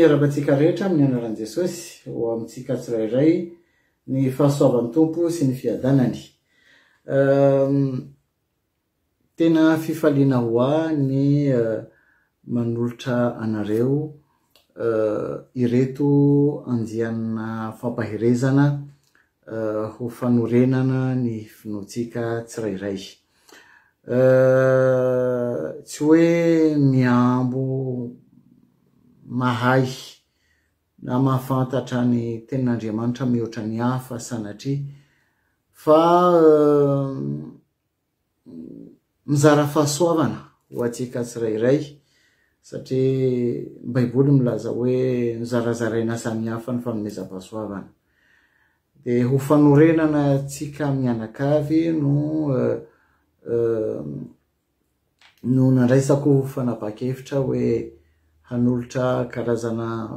miarabantsika rehetra amin'ny anaran'i Jesosy ho amintsika tsirairay ny fahasoavan'ny Tompo sy ny fiadanany. Tena fifaliana ho ahy ny manolotra anareo ireto andiana fampaherezana ho fanorenana ny finoantsika tsirairay. Tsy hoe miambo mahay na mahafantatra ny tenin'Andriamanitra mihoatra ny hafa sanatria fa mizara fahasoavana ho antsika tsirairay satria Baiboly milaza hoe mizarazaraina samihafa ny fanomezam-pahasoavana. De ho fanorenana antsika mianakavy no nandraisako fanapa-kevitra hoe hanolotra karazana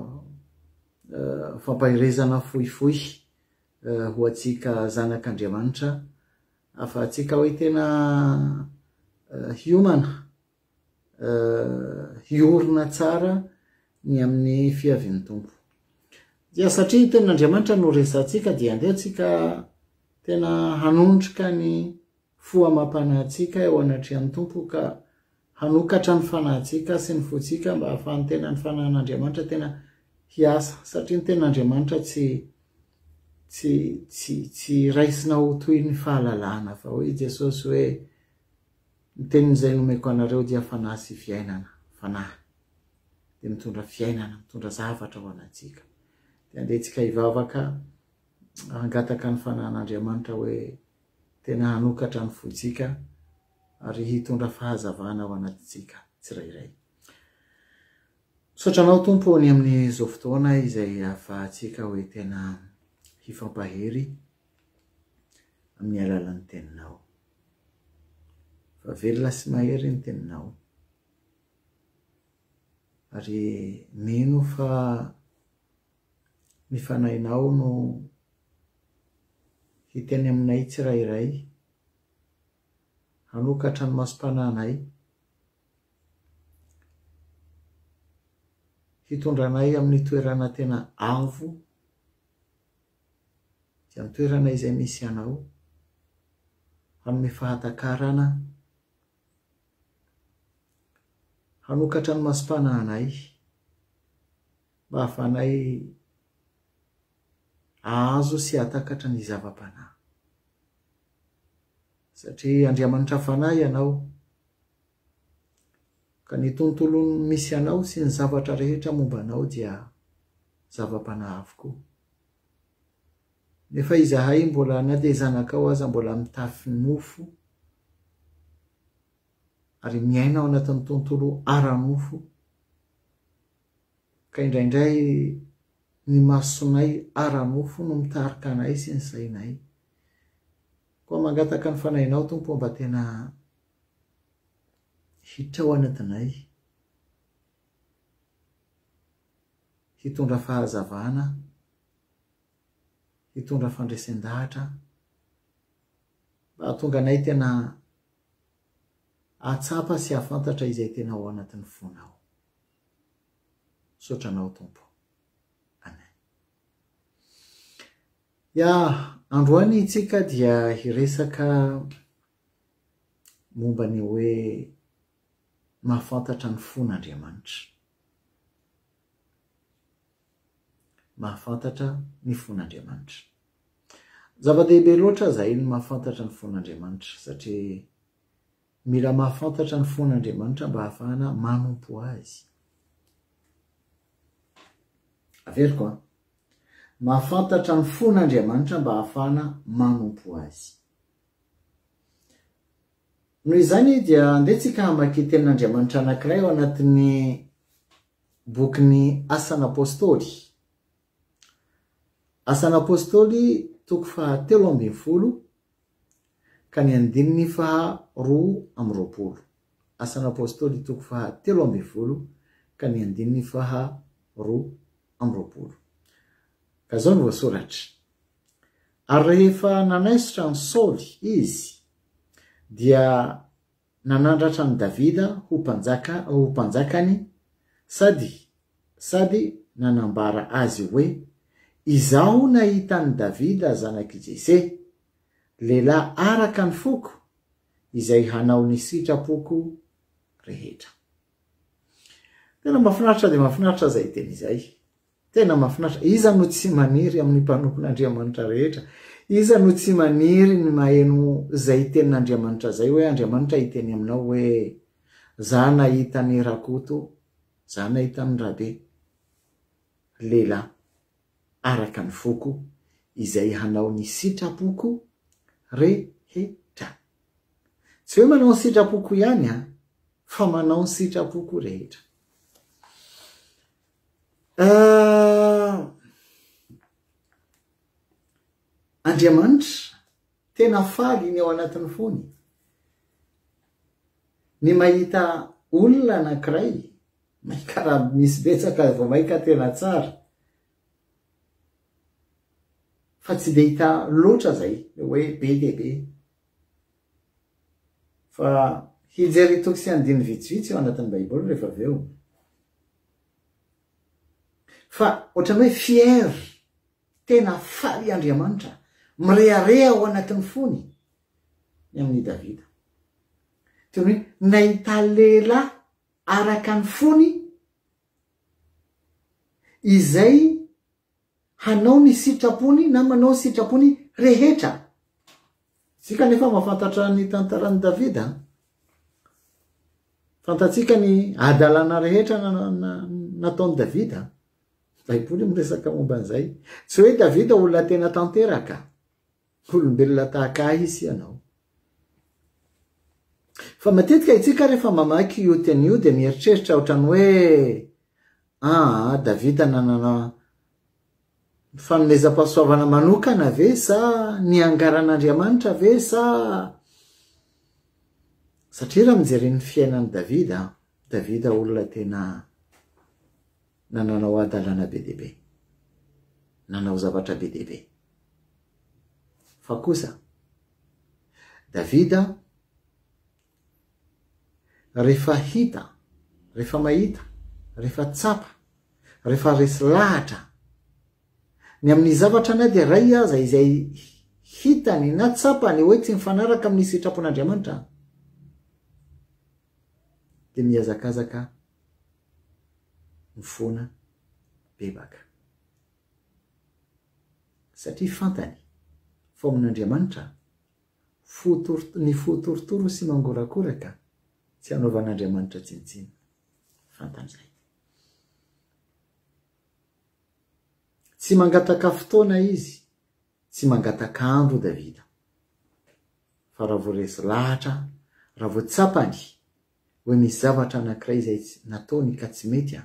fampaherezana fohifohy ho antsika zanak'Andriamanitra afahantsika hoe tena hiomana hiorina tsara ny amin'ny fiavian'ny Tompo. Dia satria tenin'Andriamanitra no resantsika dia andehantsika tena hanontrika ny foamam-panahintsika eo anatrehan'ny Tompo ka hanokatra ny fanahintsika sy ny fotsika mba hahafahan'ny tena ny fanahin'Andriamanitra tena hiasa satria ny tenin'Andriamanitra tsy raisina ho toy ny fahalalana fa hoe Jesosy hoe ny tenin'izay nomeko anareo dia fanahy sy fiainana, fanahy dia mitondra fiainana, mitondra zavatra ho anantsika. Dia andehantsika hivavaka hangataka ny fanahin'Andriamanitra hoe tena hanokatra ny fotsika ary hitondra fahazavana ho anatintsika tsirairay. Sotranao Tompo ny amin'izao fotoana izay ahafahantsika hoe tena hifampahery amin'ny alalan'ny teninao. Fa velona sy mahery ny teninao. Ary mino fa ny fanahinao no hiteny aminay tsirairay hanokatra ny masom-panahinay, hitondranay amin'ny toerana tena avo, dia amin'ny toerana izay misy anao, hanome fahatakarana, hanokatra ny masom-panahinay mba hahafahanay ahazo sy hahatakatra ny zava-panahy. Satria Andriamanitra fanahy ianao, ka ny tontolo misy anao sy ny zavatra rehetra momba anao dia zava-panahy avokoa. Nefa izahay mbola na dia zanakao aza mbola mitafy nofo ary miaina ao anatin'ny tontolo ara-nofo, ka indraindray ny masonay ara-nofo no mitarika anay sy ny sainay. Koa mangataka ny fanahinao Tompo mba tena hiditra ao anatinay, hitondra fahazavana, hitondra fandraisan-dahatra, mba hahatonga anay tena ahatsapa sy hahafantatra izay tena ao anatin'ny fonao. Sotranao Tompo. Amen. Androany itsika dia hiresaka momba ny hoe mahafantatra ny fon'Andriamanitra. Mahafantatra ny fon'Andriamanitra. Zava-dehibe loatra zay ny mahafantatra ny fon'Andriamanitra satria mila mahafantatra ny fon'Andriamanitra mba hahafahana manompo azy. Averiko mahafantatra ny fon'Andriamanitra mba hahafahana manompo azy. Noho izany dia andehantsika hamaky tenin'Andriamanitra anankiray ao anatin'ny bokin'ny Asan'Apôstôly. Asan'Apôstôly toko faha 13 ka ny andininy faha 12. Asan'Apôstôly toko faha 13 ka ny andininy faha 12. Ka zao no voasoratra. Ary rehefa nanaisotra ny Saoly izy dia nanandratra ny Davida ho mpanjakany sady nanambara azy hoe izaho nahitany Davida zanaky Jese lehilahy araka ny foko izay hanao ny sitrapoko rehetra. Tena mahafinaritra de mahafinaritra zay teny izay. Tena mahafinaritra. Iza no tsy maniry amin'ny mpanompon'Andriamanitra rehetra? Iza no tsy maniry ny maheno zay tenin'Andriamanitra zay hoe Andriamanitra hiteny aminao hoe za nahita ny rakoto, za nahita ny rabe, lehilahy araka ny foko izay hanao ny sitrapoko rehetra. Tsy hoe manao ny sitrapoko ihany fa manao ny sitrapoko rehetra. Andriamanitra tena faly iny ao anatin'ny fony. Ny mahita olona anankiray karaha misy betsaka vao maika tena tsara, fa tsy de hita loatra zay hoe be de be, fa hijery toky sy andiny vitsivitsy eo anatin'ny Baiboly rehefa avy eo. Fa ohatrany hoe fier, tena faly Andriamanitra, mirearea ao anatin'ny fony ny amin'ny Davida. Teny hoe nahita lehilahy araka ny fony izay hanao ny sitrapony na manao sitrapony rehetra. Sika nefa mahafantatra ny tantaran'i Davida, fantatsika ny adalana rehetra nataon'i Davida. Baiboly miresaka momba an'izay. Tsy hoe Davida olona tena tanteraka, olombelona tahaka ahy izy ianao. Fa matetika itsika rehefa mamaky io teny io de mieritreritra ohatrany hoe Davida nanana fanomezam-pahasoavana manokana ve, sa ny angaran'Andriamanitra ve, sa satria raha mijery ny fiainan'i Davida olona tena nananao adalana be dehibe, nanao zavatra be dehibe. Fa kosa Davida rehefa hita, rehefa mahita, rehefa tsapa, rehefa resy lahatra ny amin'ny zavatra na dia ray aza izay hitany na tsapany hoe tsy mifanaraka amin'ny sitrapon'Andriamanitra, de miazakazaka mifona bebaka, satria fantany fa amin'Andriamanitra ny fotorotoro sy mangorakoraka tsy hanaovan'Andriamanitra tsinitsiny. Fantan'izay. Tsy mangataka fotoana izy, tsy mangataka andro Davida, fa raha vao resy lahatra, raha vao tsapany hoe misy zavatra anankiray izay nataony ka tsy mety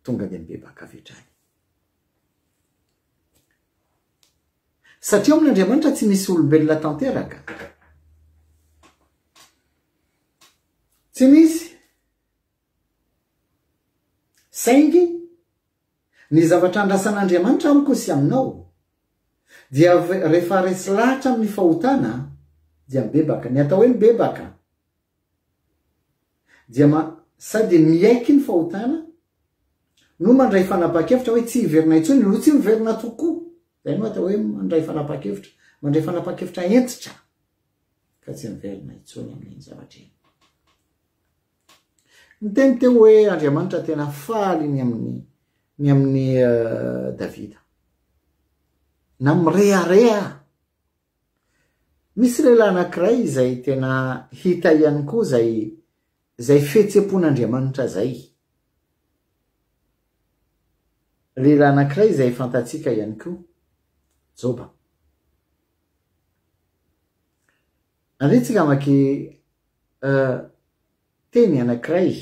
tonga de mibebaka avy hatrany. Satria amin'Andriamanitra tsy misy olombelona tanteraka, tsy misy. Saingy ny zavatra andrasan'Andriamanitra amiko sy aminao dia rehefa resy lahatra amin'ny fahotana dia mibebaka. Ny atao hoe mibebaka dia sady miaiky ny fahotana no mandray fanapa-kevitra hoe tsy hiverina intsony no tsy miverina tokoa. Zay no atao hoe mandray fanapa-kevitra, mandray fanapa-kevitra entitra ka tsy miverina intsony amin'ny zavatra iny. Ny teny teo hoe Andriamanitra tena faly ny amin'ny Davida, na mirearea. Misy lehilahy anankiray izay tena hita ihany koa zay fihetseham-pon'Andriamanitra zay. Lehilahy anankiray izay fantatsika ihany koa, Joba. Andretsika maky teny anankiray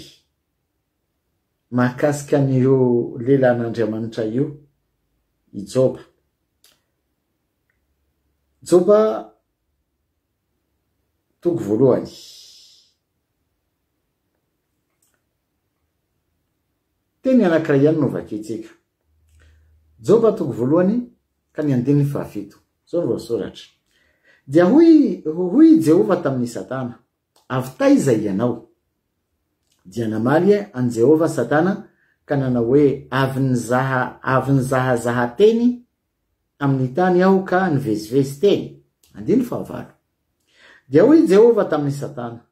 mahakasika an'io lehilahin'Andriamanitra io, i Joba. Joba toko voalohany. Teny anankiray ihany no vakintsika. Joba toko voalohany ka ny andininy fahafito. Zao no voasoratra. Dia hoy Jehova tamin'ny Satana, avy taiza ianao? dia namaly an Jehova Satana ka nanao hoe avy nizahazaha teny amin'ny tany aho ka nivezivezy teny. 15 dia hoy Jehova tamin'ny Satana,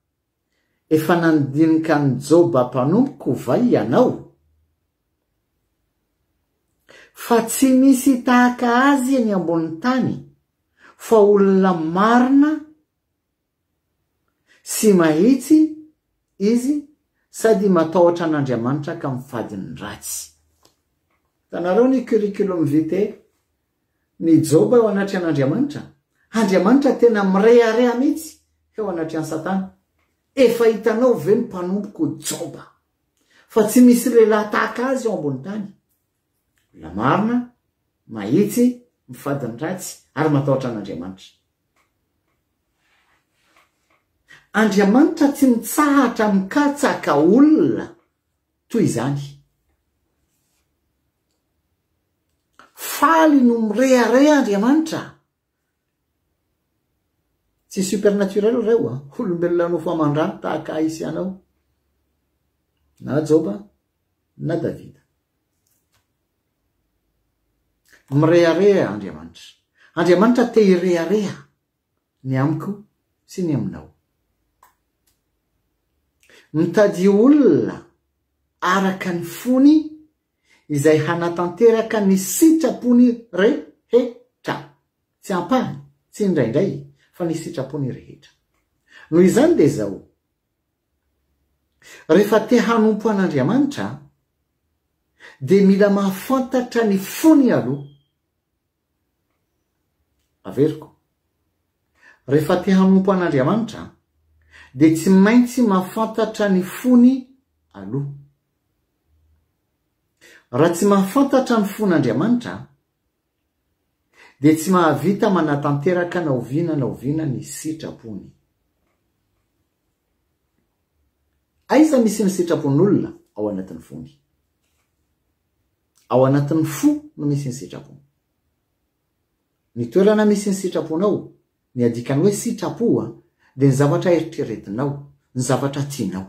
efa nandinika ny Joba mpanompoko va ianao? Fa tsy misy tahaka azy eny ambony tany, fa olona marina sy mahitsy izy sady matahotra an'Andriamanitra ka mifady ny ratsy. Tanareo ny curriculum vitae ny Joba eo anatry an'Andriamanitra. Andriamanitra tena mirehareha mihitsy eo anatry an'i Satana. Efa hitanao ve ny mpanompoko Joba, fa tsy misy lehilahy tahaka azy eo ambony tany. La marina, mahitsy, mifady ny ratsy ary matahotra an'Andriamanitra. Andriamanitra tsy mitsahatra mikatsaka olona toy izany. Faly no mirehareha Andriamanitra. Tsy supernaturel reo, olombelona no famandra tahaka isy anao, na Joba na Davida. Mirehareha Andriamanitra. Andriamanitra te hirehareha ny amiko sy ny aminao. Mitady olona araka ny fony izay hanatanteraka ny sitrapony rehetra. Tsy ampahany, tsy indraindray, fa ny sitrapony rehetra. Noho izany dia zao, rehefa te hanompo an'Andriamanitra dia mila mahafantatra ny fony aloha. Averiko, rehefa te hanompo an'Andriamanitra dia tsy maintsy mahafantatra ny fony aloha. Raha tsy mahafantatra ny fon'Andriamanitra dia tsy mahavita manatanteraka naoviana ny sitrapony. Aiza misy ny sitrapon'olona? Ao anatin'ny fony. Ao anatin'ny fo no misy ny sitrapony. Ny toerana misy ny sitraponao, ny adikany hoe sitrapoa, dia ny zavatra eritreretinao, ny zavatra tianao.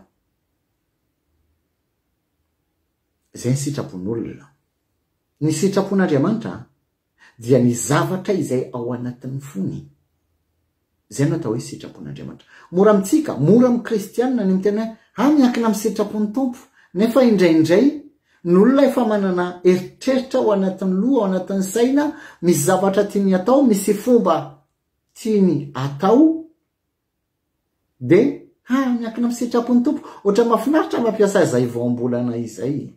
Izay ny sitrapon'olona. Ny sitrapon'Andriamanitra dia ny zavatra izay ao anatin'ny fony. Izay no atao hoe sitrapon'Andriamanitra. Mora amintsika, mora amin'ny kristianina ny miteny miankina amin'ny sitrapon'ny Tompo. Nefa indraindray ny olona efa manana eritreritra ao anatin'ny loha, ao anatin'ny saina, misy zavatra tiany atao, misy fomba tiany atao, dia miankina amin'ny sitrapon'ny Tompo. Ohatra mahafinaritra mampiasa izay voambolana izay.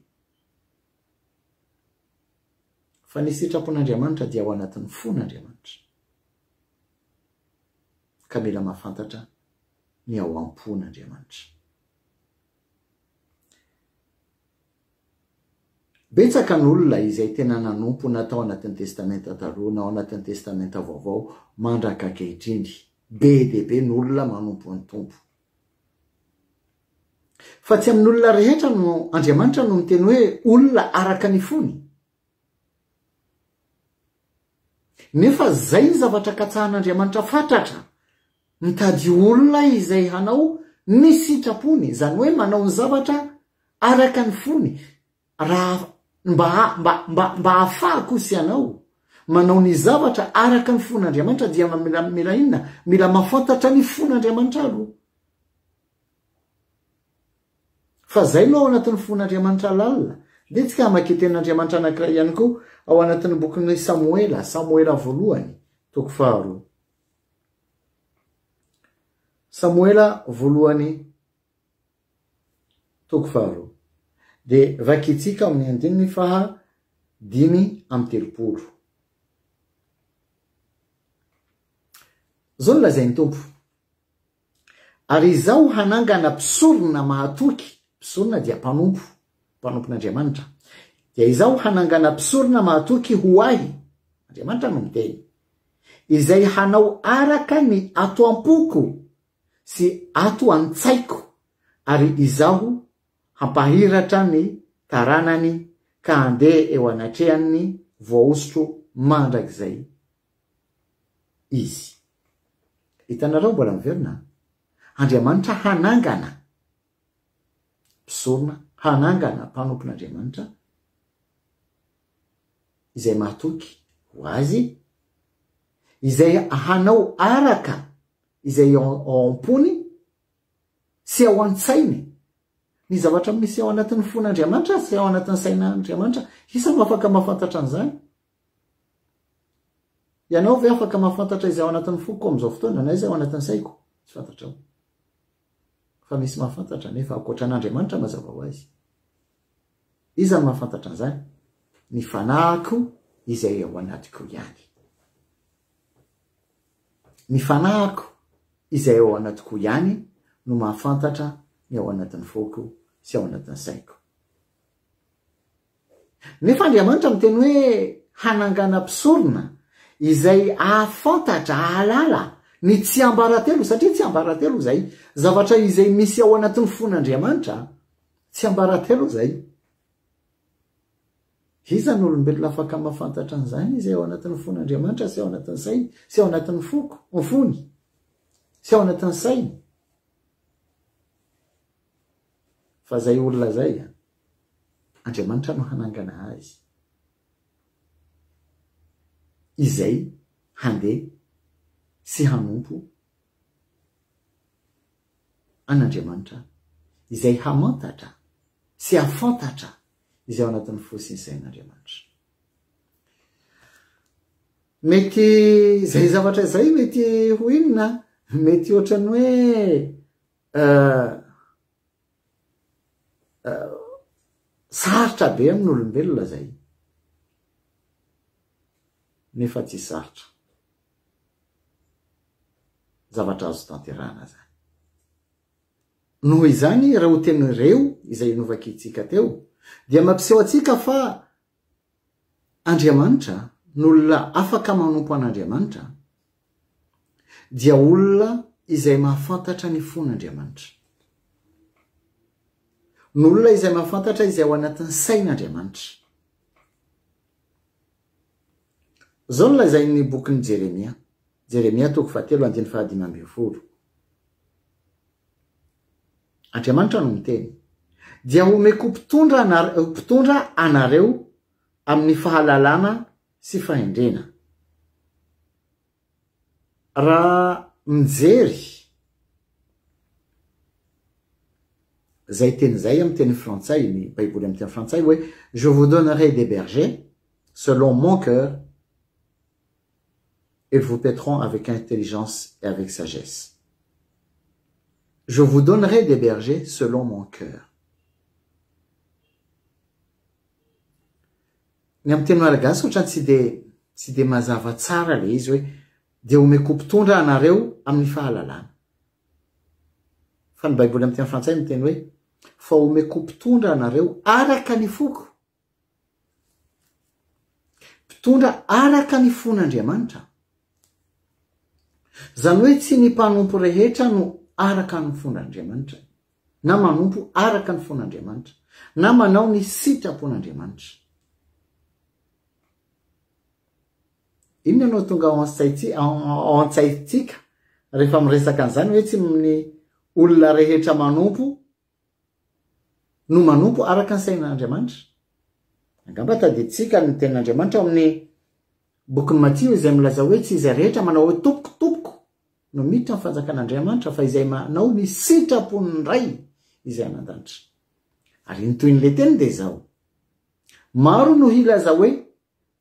Fa ny sitrapon'Andriamanitra dia ao anatin'ny fon'Andriamanitra. Ka mila mahafantatra ny ao am-pon'Andriamanitra. Betsaka n'olona izay tena nanompo natao anatin'ny testamenta taloha na ao anatin'ny testamenta vaovao mandraka ankehitriny. Be dia be n'olona manompo ny Tompo. Fa tsy amin'olona rehetra no Andriamanitra no miteny hoe olona araka ny fony. Nefa zay ny zavatra katsahan'Andriamanitra fantatra. Mitady olona izay hanao ny sitrapony, izany hoe manao ny zavatra araka ny fony. Raha mba hafahako sy anao manao ny zavatra araka ny fon'Andriamanitra dia mila inona? Mila mahafantatra ny fon'Andriamanitra aloha. Fa zay no ao anatin'ny fon'Andriamanitra lalina. Dia tsy ka maketen'Andriamanitra anankiray ihany koa ao anatin'ny bokin'ny Samoela voalohany, toko 2. Samoela voalohany, toko 2. Dia vakitsika amin'ny 5:30. Zao lazainy Tompo. Ary izaho hanangana mpisorona mahatoky. Mpisorona dia mpanompon'Andriamanitra. Dia izaho hanangana mpisorona mahatoky ho ahy. Andriamanitra no miteny. Izay hanao araka ny ato am-poko sy ato an-tsaiko. Ary izaho hampahiratra ny taranany ka handeha eo anatrehany voaositro mandrakizay izy. Hitanareo mbola miverina? Andriamanitra hanangana mpisorona hanangana mpanompon'Andriamanitra izay mahatoky ho azy, izay hanao araka izay ao am-pony sy ao an-tsainy ny zavatra misy ao anatin'ny fon'Andriamanitra sy ao anatin'ny sain'Andriamanitra. Isa no afaka mahafantatra an'izany. Ianao ve afaka mahafantatra izay ao anatin'ny foko amin'izao fotoana na izay ao anatin'ny saiko? Tsy fantatrao. Fa misy mahafantatra nefa ankoatran'Andriamanitra mazava ho azy. Iza no mahafantatra an'izany? Ny fanahiko izay ao anatiko ihany. Ny fanahiko izay ao anatiko ihany no mahafantatra ny ao anatin'ny foko sy ao anatin'ny saiko. Nefa Andriamanitra miteny hoe hanangana mpisorona izay ahafantatra, ahalala ny tsy ambaratelo, satria tsy ambaratelo zay zavatra izay misy ao anatin'ny fon'Andriamanitra, tsy ambaratelo zay. Iza ny olombelona afaka mahafantatra an'izany izay ao anatin'ny fon'Andriamanitra sy ao anatin'ny sainy, sy ao anatin'ny foko, ny fony, sy ao anatin'ny sainy. Fa zay olona zay, Andriamanitra no hanangana azy. Izay handeha sy hanompo an'Andriamanitra, izay hamantatra sy hafantatra izay ao anatin'ny fo sy ny sain'Andriamanitra. Mety zay zavatra zay mety ho inona? Mety ohatrany hoe sarotra be amin'ny olombelona zay. Nefa tsy sarotra. Zavatra azo tanterahana zany. Noho izany raha ho teny reo izay novakitsika teo, dia mampiseho atsika fa Andriamanitra, n'olona afaka manompo an'Andriamanitra, dia olona izay mahafantatra ny fon'Andriamanitra. N'olona izay mahafantatra izay ao anatin'ny sain'Andriamanitra. Zao no lazain'ny bokin'ny Jeremia. Jeremia 3:5. Andriamanitra no miteny, dia omeko mpitondra anareo amin'ny fahalalana sy fahendrena. Raha mijery zay teny zay amin'ny teny frantsay, ny baiboly amin'ny teny frantsay hoe je vous donnerai des bergers selon mon cœur, ils vous paîtront avec intelligence et avec sagesse. Je vous donnerai des bergers selon mon cœur. Ny amin'ny teny malagasy ohatrany tsy de mazava tsara le izy hoe dia omeko mpitondra anareo amin'ny fahalalana. Fa ny baiboly amin'ny teny frantsay miteny hoe fa omeko mpitondra anareo araka ny foko. Mpitondra araka ny fon'Andriamanitra. Zany hoe tsy ny mpanompo rehetra no araka ny fon'Andriamanitra, na manompo araka ny fon'Andriamanitra, na manao ny sitrapon'Andriamanitra. Inona no tonga ao an-tsaitsika rehefa miresaka an'izany hoe tsy ny olona rehetra manompo no manompo araka ny sain'Andriamanitra? Angamba tadiditsika ny tenin'Andriamanitra amin'ny bokin'ny Matio izay milaza hoe tsy izay rehetra manao hoe tompoko no miditra ny fanjakan'Andriamanitra, fa izay manao ny sitrapony ray izay anan-danitra. Ary ny toy n'le teny dia zao, maro no hilaza hoe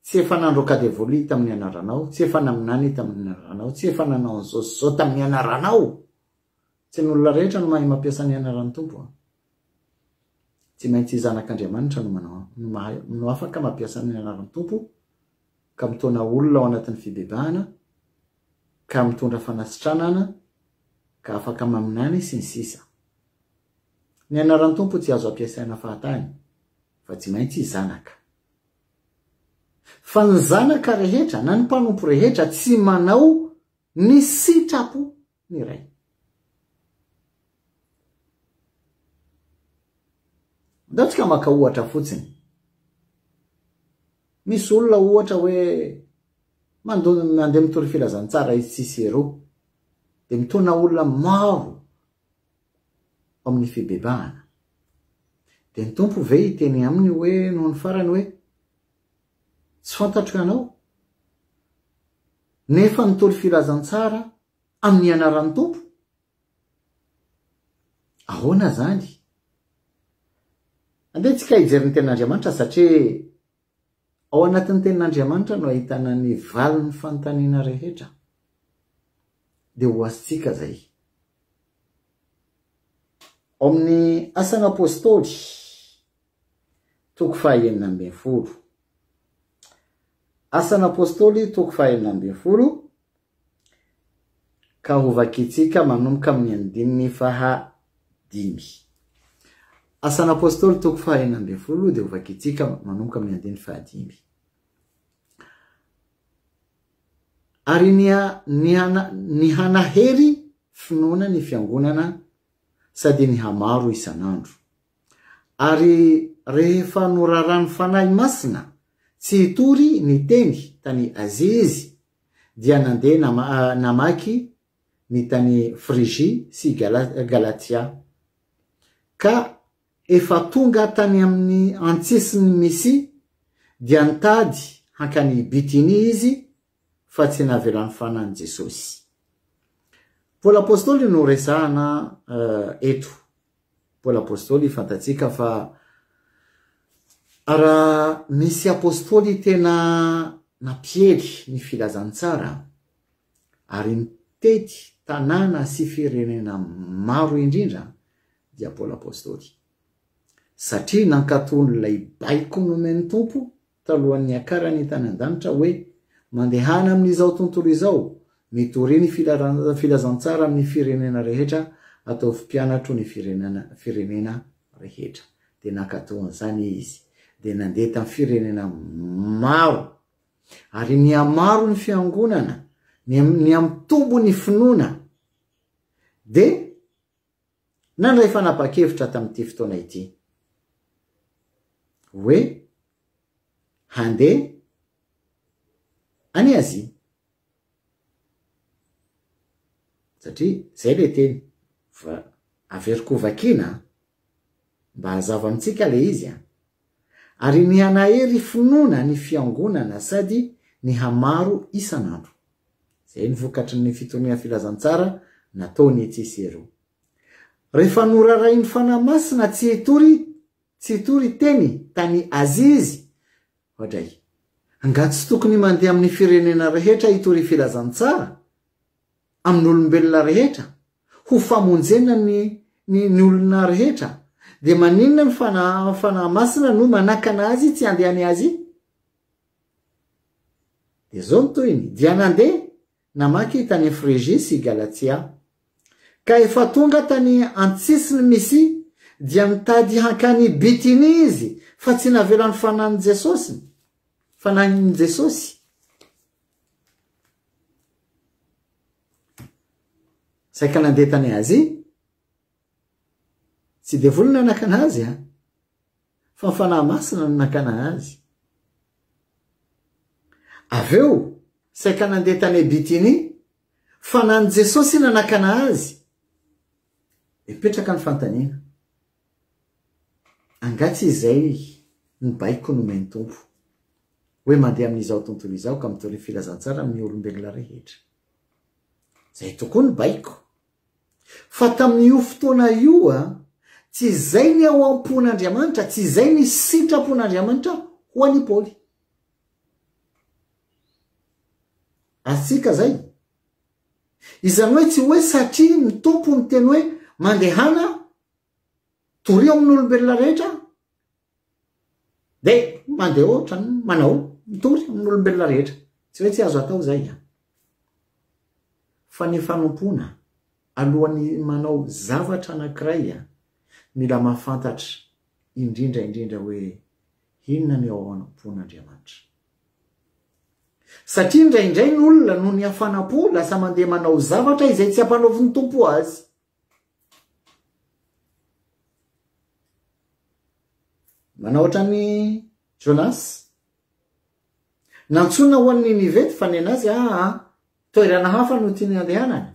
tsy efa nandro kadevoli tamin'ny anaranao, tsy efa naminany tamin'ny anaranao, tsy efa nanao an'izao tamin'ny anaranao. Tsy ny olona rehetra no mahay mampiasa ny anaran'ny tompo. Tsy maintsy zanak'Andriamanitra no afaka mampiasa ny anaran'ny tompo, ka mitona olona ao anatin'ny fibebahana, ka mitondra fanasitranana, ka afaka maminany sy ny sisa. Ny anaran'ny tompo tsy azo ampiasaina fahatany, fa tsy maintsy zanaka. Fa ny zanaka rehetra na ny mpanompo rehetra tsy manao ny sitrapo ny ray. Datsika maka ohatra fotsiny. Misy olona ohatra hoe mandeha mitory filazantsara izy Cicéro, dia mitona olona maro amin'ny fibebahana. dia ny tompo ve hiteny aminy hoe no ny farany hoe tsy fantatro ianao nefa nitoly filazantsara amin'ny anaran'ny tompo? Ahoana zany? Andehantsika hijery ny tenin'Andriamanitra satria ao anatin'ny tenin'Andriamanitra no ahitana ny valiny fanontaniana rehetra. Dia ho azontsika zay. Ao amin'ny Asan'ny Apôstôly toko 9. Asan'ny Apôstôly toko 9 ka ho vakitsika manomboka amin'ny andininy 5. Asan'ny Apôstôly toko 9 dia ho vakitsika manomboka amin'ny andininy 5. Ary ny hanahery finoana ny fiangonana sady ny hamaro isan'andro. Ary rehefa norarany fanahy masina tsy hitory ny teny tany Azizy dia nandeha namaky ny tany Frigia sy Galatia. Ka efa tonga tany amin'ny antsisiny Misia dia nitady hankany Bitinia izy fa tsy nahavelany fanany Jesosy. Paoly Apôstôly no resahana eto. Paoly Apôstôly fantatsika fa raha misy apôstôly tena napiely ny filazantsara ary mitety tanàna sy firenena maro indrindra dia Paoly Apôstôly. Satria nankatonyilay baiko nomeny tompo talohan'ny akarany tany an-danitra hoe mandehana amin'izao tontolo izao mitory ny filazantsara amin'ny firenena rehetra ataovy mpianatro ny firenena rehetra. Dia nankatoan'izany izy dia nandeha tamin'ny firenena maro ary ny amaro ny fiangonana ny amtombo ny finoana dia nandray fanapa-kevitra tamin'ity fotoana ity hoe handeha any Azia. Satria zay le teny fa averiko vakiana mba hazava amintsika le izy ary ny hanahery finoana ny fiangonana sady ny hamaro isan'andro. Zay ny vokatry ny fitoniana filazantsara nataony ity seroa. Rehefa noraray ny fanahy masina tsy hitory teny tany Azizy hodray. Nga tsy tokony mandeha amin'ny firenena rehetra hitory filazantsara amin'ny olombelona rehetra ho famonjena ny olona rehetra. Dia maninona ny fanahy masina no manakana azy tsy handeha any Azia? Dia zao ny toyiny dia nandeha namaky tany Frigia sy Galatia. Ka efa tonga tany antsisiny Misia dia mitady hankany Bitinia izy fa tsy nahavelany fanahin'i Jesosy. Saika nandeha tany Azia tsy dia volona nakana azy fa ny fanahy masina no nakana azy. Aveo saika nandeha tany Bitinia fanahin'i Jesosy nanakana azy. Mipetraka ny fantaniana. Angatsy izay ny baiko nomeny tompo hoe mandeha amin'izao tontolo izao ka mitory filazantsara amin'ny olombelona rehetra. Zay tokoa ny baiko. Fa tamin'io fotoana io tsy izay ny ao am-pon'Andriamanitra, tsy izay ny sitrapon'Andriamanitra ho an'i Paoly. Azontsika zay. Izany hoe tsy hoe satria ny tompo miteny hoe mandehana tory amin'ny olombelona rehetra dia mandeha ohatra manao mitory amin'ny olombelona rehetra. Tsy hoe tsy azo atao zay. Fa ny fanompoana alohan'ny manao zavatra anankiray mila mahafantatra indrindra hoe inona ny ao am-pon'Andriamanitra. Satria indraindray ny olona no ny hafana-po lasa mandeha manao zavatra izay tsy hampanaovy ny tompo azy. Manao ohatran'ny Jonas. Nantsona ho an'ny Ninivety fa ny anazy toerana hafa no tiany andehanana.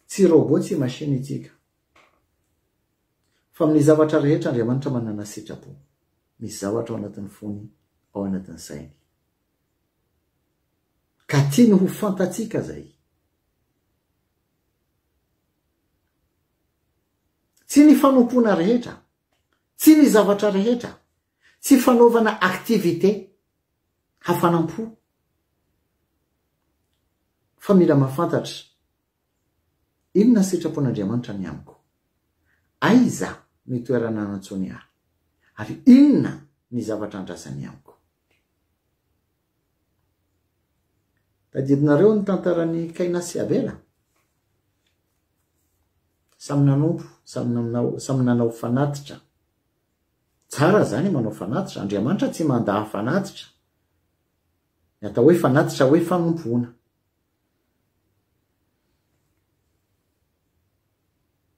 Tsy robot, tsy machine itsika. fa amin'ny zavatra rehetra Andriamanitra manana sitrapo. Misy zavatra ao anatin'ny fony, ao anatin'ny sainy. Ka tiany ho fantatsika zay. Tsy ny fanompona rehetra, tsy ny zavatra rehetra, tsy fanaovana aktivité hafanampo, fa mila mahafantatra inona sitrapon'Andriamanitra ny amiko, aiza ny toerana nantsony ahy, ary inona ny zavatra andrasany amiko. Tadidinareo ny tantaran'ny Kaina sy Abela. Samy nanompo, samy nanao fanatitra. Tsara zany manao fanatitra. Andriamanitra tsy mandaha fanatitra. Ny atao hoe fanatitra hoe fanompona.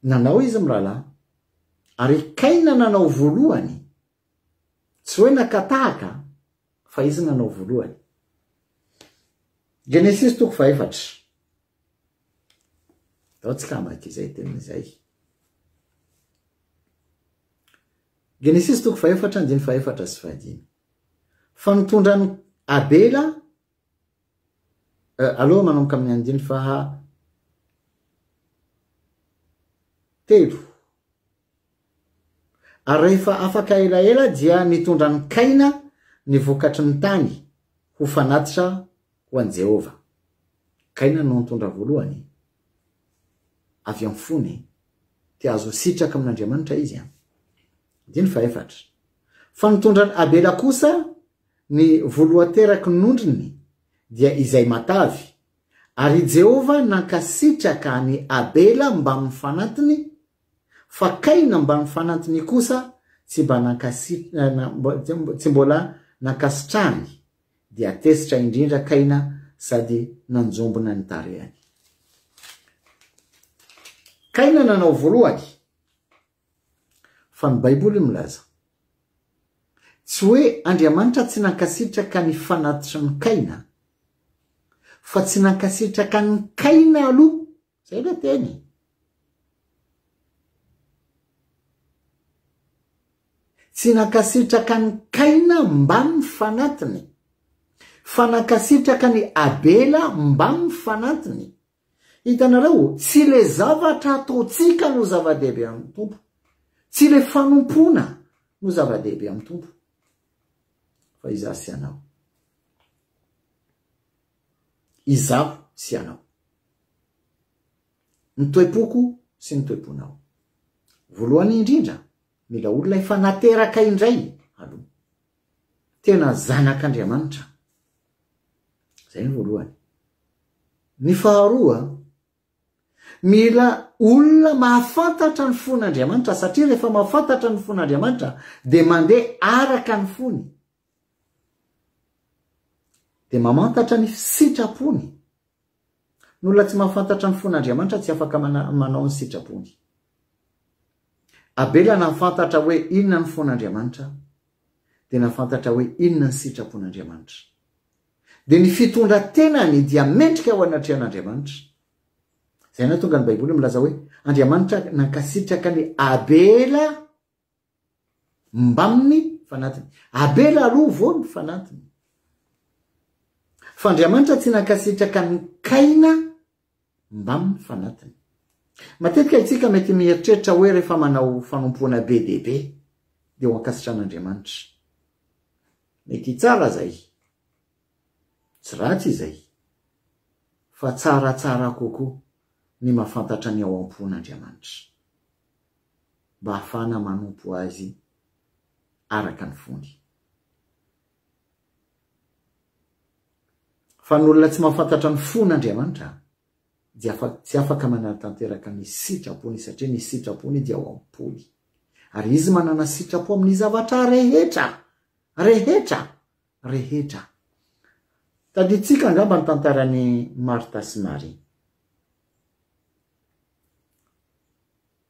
Nanao izy mirahalahy. Ary Kaina nanao voalohany. Tsy hoe nakatahaka, fa izy nanao voalohany. Genesis 4:4. Tao tsy kamaky izay tenin'izay. Genesis 4:4 sy 5. Fanotondrany Abela, aloha manomboka amin'ny 3. Ary rehefa afaka elaela dia nitondran'ny Kaina ny vokatry ny tany ho fanatitra ho an Jehova. Kaina no nitondra voalohany. Avy amin'ny fony, tia azo sitraka amin'Andriamanitra izy. 5. Fa nitondran'ny Abela kosa ny voalohateraky nondriny dia izay matavy, ary Jehova nankasitraka ny Abela mba mifanatiny, fa Kaina mba mifanatiny kosa tsy mbola nankasitrany, dia tesitra indrindra Kaina sady nanjombona ny tarehany. Kaina nanao voalohany, fa ny Baiboly milaza tsy hoe Andriamanitra tsy nankasitraka ny fanatitry ny Kaina, fa tsy nankasitraka ny Kaina aloha. Zay le teny. Tsy nankasitraka ny Kaina mba mifanatiny, fa nankasitraka ny Abela mba mifanatiny. Hitanareo, tsy le zavatra ataotsika no zava-dehibe amin'ny tompo, tsy le fanompona no zava-dehibe amin'ny tompo, fa izaho sy anao. Izaho sy anao. Ny toepoko sy ny toeponao. Voalohany indrindra, mila olona efa nateraka indray aloha. Tena zanak'Andriamanitra. Zay ny voalohany. Ny faharoa, mila olona mahafantatra ny fon'Andriamanitra, satria rehefa mahafantatra ny fon'Andriamanitra dia mandeha araka ny fony, dia mamantatra ny sitrapony. Ny olona tsy mahafantatra ny fon'Andriamanitra tsy afaka manao ny sitrapony. Abela nafantatra hoe inona ny fon'Andriamanitra, dia nafantatra hoe inona ny sitrapon'Andriamanitra. Dia ny fitondran-tenany dia mendrika ao anatrehan'Andriamanitra. Zay na tonga ny Baiboly milaza hoe Andriamanitra nankasitraka ny Abela mbaminy fanatiny. Abela aloha vao ny fanatiny. Fa Andriamanitra tsy nankasitraka ny Kaina mbaminy fanatiny. Matetika itsika mety mieritreritra hoe rehefa manao fanompoana be dia be dia ho ankasitran'Andriamanitra. Mety tsara zay. Tsy ratsy izay. Fa tsara kokoa ny mahafantatra ny ao am-pon'Andriamanitra, mba hafana manompo azy araka ny fony. Fa ny olona tsy mahafantatra ny fon'Andriamanitra dia tsy afaka manatanteraka ny sitrapony, satria ny sitrapony dia ao am-pony. Ary izy manana sitrapo amin'ny zavatra rehetra. Taditsika angamba ny tantaran'ny Marta sy Maria.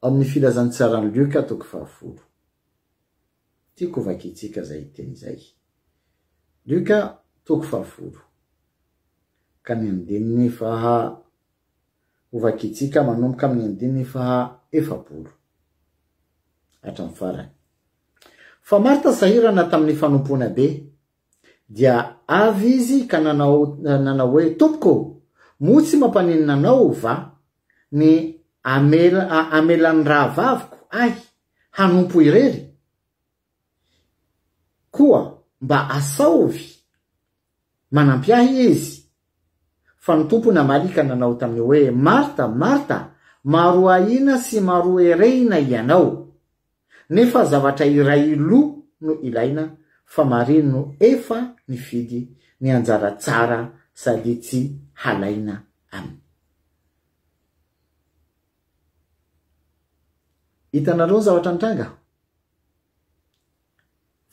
Amin'ny filazantsarany Luka 10. Tiako vakitsika zay teny zay. Luka 10. Ka ny andininy ovakitsika manomboka amin'ny andininy 7. hatramin'ny farany. Fa Marta sahirana tamin'ny fanompona be, dia avy izy ka nanao hoe tompoko, motsy mampaninona anao va ny amelan'ny raha vaviko ahy hanompo irery, koa mba asaovy manampy ahy izy. Fa ny tompony amalika nanao tamin'ny hoe, Marta, Marta, maro ahina sy maro erena ianao, nefa zavatra iray lo no ilaina, fa Maria no efa nifidy ny anjara tsara sady tsy halaina aminy. Hitanareo zavatra nitranga?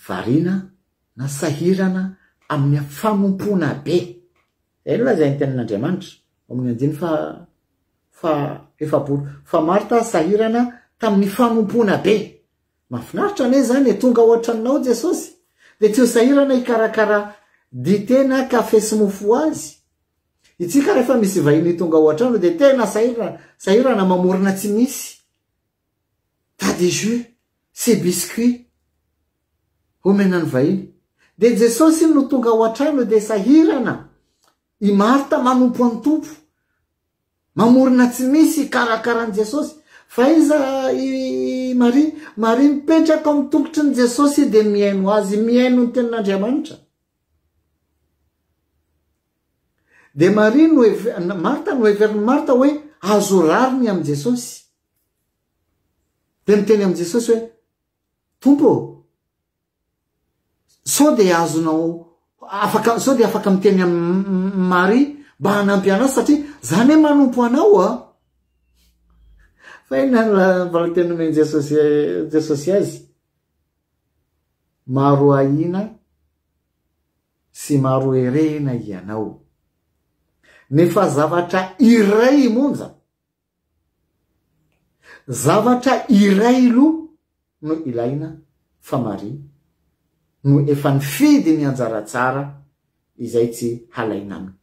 Variana na sahirana amin'ny fanompona be. Ela zay ny tenin'Andriamanitra amin'ny andiny fa Marta sahirana tamin'ny fanompona be. Mahafinaritra ane zany tonga ao an-tranonao Jesosy, de tsy ho sahirana ikarakara dite na kafe sy mofo azy. Itsika rehefa misy vahiny tonga ao an-trano de tena sahirana mamorona tsy misy. Tas de jus, c'est biscuit. Omena ny vahiny. De Jesosy no tonga ao an-trano de sahirana. I Marta manompo ny tompo, mamorona tsy misy karakaran Jesosy. Fa iza i Maria mipetraka amin'ny tongotry ny Jesosy de miaino azy, miaino ny tenin'Andriamanitra. De Marta no heveriny Marta hoe azo rariny amin'ny Jesosy. De miteny amin'ny Jesosy hoe, Tompo, sao de azonao sao de afaka miteny amin'ny Maria mba hanampy anazy satria zany hoe manompo anao a. Fa ina mba teny omeny Jesosy azy, maro ahina sy maro erena ianao, nefa zavatra iray monja, zavatra iray lo no ilaina, fa Maria no efa nifidy ny anjara tsara izay tsy halaina aminy.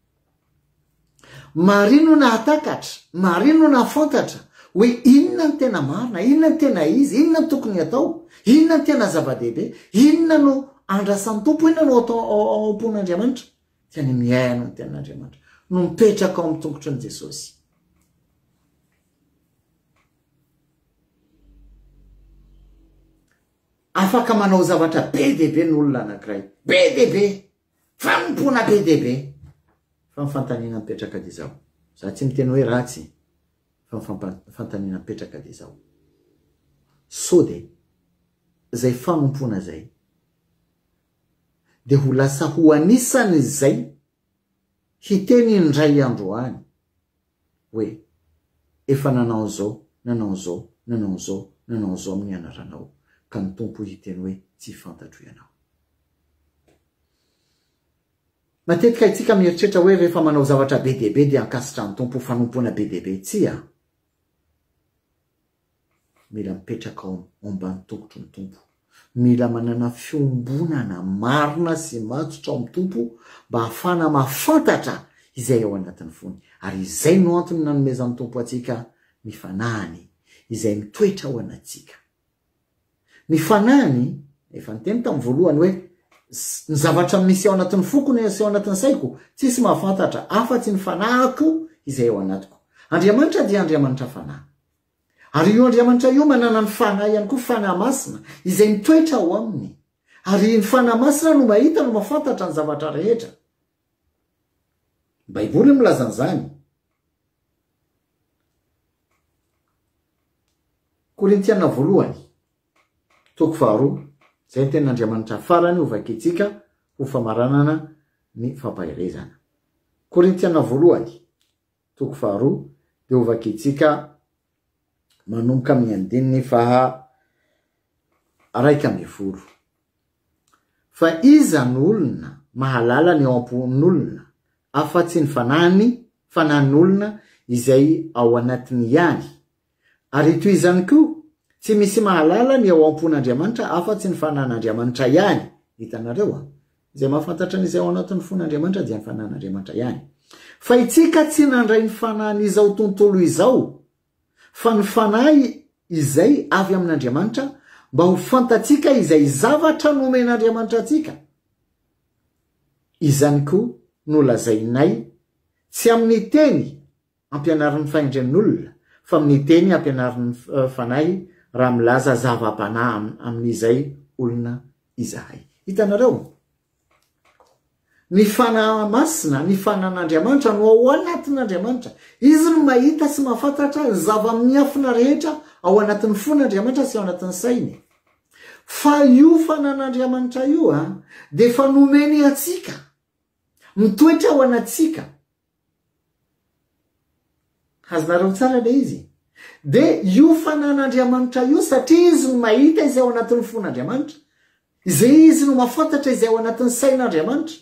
Maria no nahatakatra, Maria no nahafantatra hoe inona ny tena marina, inona ny tena izy, inona ny tokony atao, inona ny tena zava-dehibe, inona no andrasan'ny tompo, inona no ao am-pon'Andriamanitra. Tiany miaino ny tenin'Andriamanitra, no mipetraka ao amin'ny tongotry ny Jesosy. Afaka manao zavatra be dehibe ny olona anankiray, be dehibe, fanompona be dehibe, fa mifantaniana mipetraka de zao. Za tsy miteny hoe ratsy, fa mifantaniana mipetraka de zao. So de zay fanompona zay de ho lasa ho anisany zay hiteny indray androany hoe efa nanao zao, nanao zao, nanao zao, nanao zao amin'ny anaranao, ka ny tompo hiteny hoe tsy fantatro ianao. Matetika itsika mieritreritra hoe rehefa manao zavatra be dehibe de ankasitra ny tompo, fanompona be dehibe, tsia. Mila mipetraka ao ambany tongotry ny tompo, mila manana fiombonana marina sy matsotra ao amin'ny tompo mba hafana mahafantatra izay ao anatin'ny fony. Ary izay no antony nanomezan'ny tompo atsika ny fanahiny izay mitoetra ao anatsika. Ny fanahiny, efa niteny tamin'ny voalohany hoe ny zavatra misy ao anatin'ny fokony sy ao anatin'ny saiko, tsisy mahafantatra afa-tsy ny fanahiko izay ao anatiko. Andriamanitra dia Andriamanitra fanahy. Ary io Andriamanitra io manana ny fanahy ihany koa, fanahy masina izay mitoetra ao aminy. Ary ny fanahy masina no mahita, no mahafantatra ny zavatra rehetra. Baiboly milaza an'izany. Korintiana voalohany, toko faharoa, zay ny tenin'Andriamanitra farany ho vakitsika ho famaranana ny fampaherezana. Korintiana voalohany, toko faharoa, de ho vakitsika manomboka amin'ny andininy faha 11. Fa iza ny olona mahalala ny ao am-pon'olona afa-tsy ny fanahin'olona izay ao anatiny ihany. Ary toy izany koa, tsy misy mahalala ny ao am-pon'Andriamanitra afa-tsy ny fanahin'Andriamanitra ihany. Hitanareo a? Izay mahafantatra n'izay ao anatin'ny fon'Andriamanitra dia ny fanahin'Andriamanitra ihany. Fa itsika tsy nandray ny fanahin'izao tontolo izao, fa ny fanahy izay avy amin'Andriamanitra mba ho fantatsika izay zavatra nomen'Andriamanitra atsika. Izany koa nolazainay tsy amin'ny teny ampianarin'ny fahendren'olona fa amin'ny teny ampianarin'ny fanahy raha milaza zava-panahy amin'izay olona izahay. Hitanareo, ny fanahy masina, ny fanan'Andriamanitra no ao anatin'Andriamanitra. Izy no mahita sy mahafantatra ny zava-miafina rehetra ao anatin'ny fon'Andriamanitra sy ao anatin'ny sainy. Fa io fanan'Andriamanitra io de fa nomeny atsika, mitoetra ao anatsika. Hazonareo tsara le izy. De io fanan'Andriamanitra io satria izy no mahita izay ao anatin'ny fon'Andriamanitra, izay izy no mahafantatra izay ao anatin'ny sain'Andriamanitra,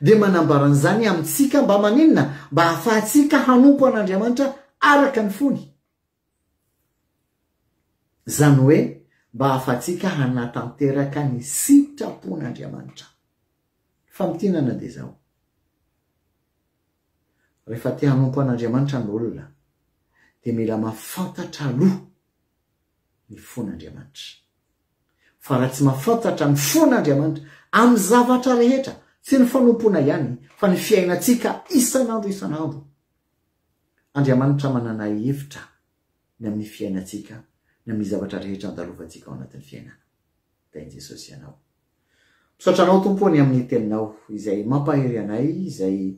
de manambaran'izany amintsika mba maninona, mba hahafahantsika hanompo an'Andriamanitra araka ny fony. Zany hoe mba hahafahantsika hanatanteraka ny sitrapon'Andriamanitra. Famitinana de zao. Rehefa te hanompo an'Andriamanitra ny olona, de mila mahafantatra aloha ny fon'Andriamanitra. Fa raha tsy mahafantatra ny fon'Andriamanitra amin'ny zavatra rehetra, tsy ny fanompoana ihany, fa ny fiainatsika isan'andro, Andriamanitra manana hevitra ny amin'ny fiainatsika, ny amin'ny zavatra rehetra andalovantsika ao anatin'ny fiainana. Tainy Jesosy ianao. Misaotra anao tompony amin'ny teninao izay mampahery anay, izay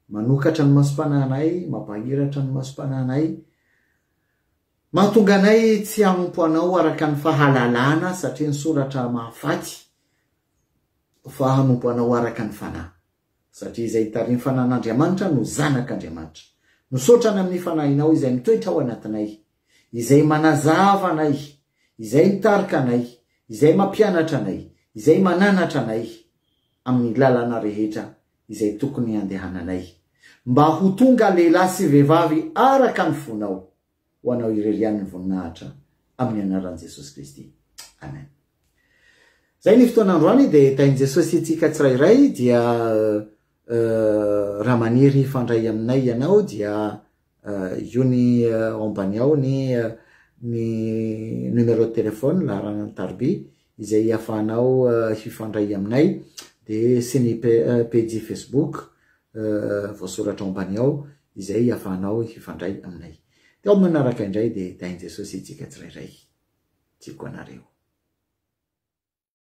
manokatra ny masom-panahinay, mampahiratra ny masom-panahinay, mahatonga anay tsy hanompo anao araka ny fahalalana satria ny soratra mahafaty, fa hanompo anao araka ny fanahy. Satria izay tariny fanan'Andriamanitra no zanak'Andriamanitra. Misaotra amin'ny fanahinao izay mitoetra ao anatinay, izay manazava anay, izay mitarika anay, izay mampianatra anay, izay mananatra anay amin'ny lalana rehetra izay tokony handehananay, mba ho tonga lehilahy sy vehivavy araka ny fonao, ho anao irerian'ny voninahitra amin'ny anaran'i Jesosy Kristy. Amen. Zay ny fotoan'androany de tainy Jesosy itsika tsirairay dia raha maniry fandray aminay ianao dia io ny ombany ao ny numéro de téléphone laharana ny tarby izay ahafahanao hifandray aminay, de sy ny page Facebook voasoratra ombany ao izay ahafahanao hifandray aminay. De ao manaraka indray de tainy Jesosy itsika tsirairay. Tiako anareo.